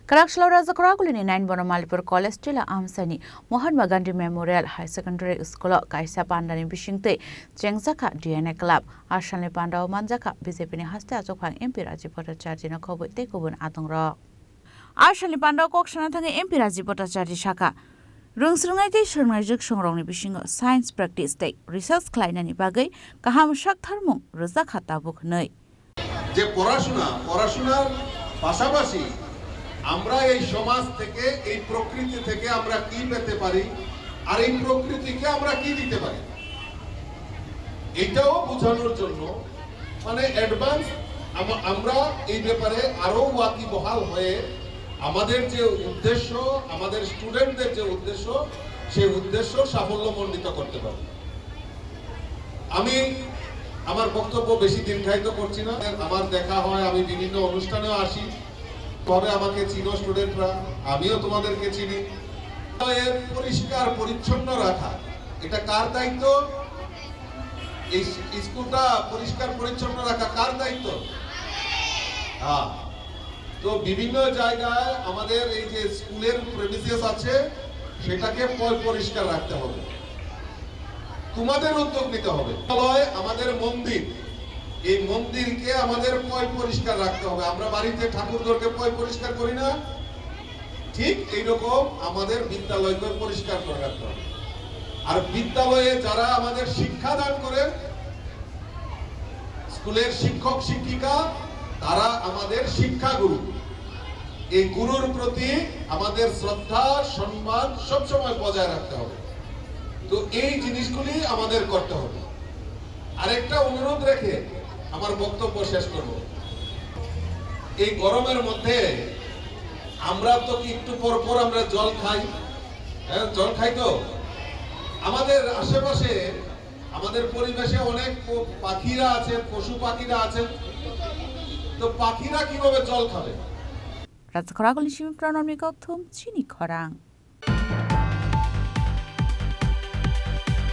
Karakshalo Razakaragulini 9 Bonomalipur College Tila Amsani Mahatma Gandhi Memorial High Secondary School Kaisa Pandani Bishingte Jengzaka DNA Club Ashani Panda Manjaka BJP Haste Azokang MP Raji Bhattacharya na Kobo Tekobun Atongra Ashani Panda Kokshana Thangi MP Raji Bhattacharya Shaka Rungsrungai te Shurnajik Shongrongni Bishingo Science Practice Day Research Kleinani Bagai Kaham Shak Tharmung Razak Hatabuk Nei যে পড়াশোনার পাশাপাশি আমরা এই সমাজ থেকে এই প্রকৃতি থেকে আমরা কি পেতে পারি আর এই প্রকৃতিকে আমরা কি দিতে পারি এটাও বোঝানোর জন্য মানে অ্যাডভান্স আমরা এই ব্যাপারে আরো ওয়াকিবহাল হয়ে আমাদের যে উদ্দেশ্য আমাদের স্টুডেন্টদের যে উদ্দেশ্য সেই উদ্দেশ্য সাফল্যমণ্ডিত করতে পারি আমি আমার বক্তব্য বেশি দীর্ঘায়িত করছি না আমার দেখা হয় আমি বিভিন্ন অনুষ্ঠানেও আসি তবে আমাকে চিনো স্টুডেন্টরা আমিও তোমাদেরকে চিনি পরিষ্কার পরিচ্ছন্ন রাখা এটা কার দায়িত্ব এই স্কুলটা পরিষ্কার পরিচ্ছন্ন রাখা কার দায়িত্ব হ্যাঁ তো বিভিন্ন জায়গায় আমাদের এই যে স্কুলের প্রেমিসেস আছে সেটাকে পরিষ্কার রাখতে হবে তোমাদের উদ্যোগ নিতে হবে আমাদের মন্দির এই মন্দিরকে আমাদের পরিষ্কার রাখতে হবে আমরা বাড়িতে ঠাকুরদেরকে পরিষ্কার করি না ঠিক এইরকম আমাদের বিদ্যালয়কে পরিষ্কার করে রাখতে হবে আর বিদ্যালয়ে যারা আমাদের শিক্ষা দান করেন স্কুলের শিক্ষক শিক্ষিকা তারা আমাদের শিক্ষাগুরু এই গুরুর প্রতি আমাদের শ্রদ্ধা সম্মান সবসময় বজায় রাখতে হবে তো এই জিনিসগুলি আমাদের করতে হবে আরেকটা অনুরোধ রেখে আমার বক্তব্য শেষ করব এই গরমের মধ্যে আমরা তো কি একটু পর পর আমরা জল খাই হ্যাঁ জল খাই তো আমাদের আশেপাশে আমাদের পরিবেশে অনেক পাখিরা আছে পশু পাখিরা আছে তো পাখিরা কিভাবে জল খাবে রাজখরাগুলি শিমি প্রণামী গৌতম চিনি খরাং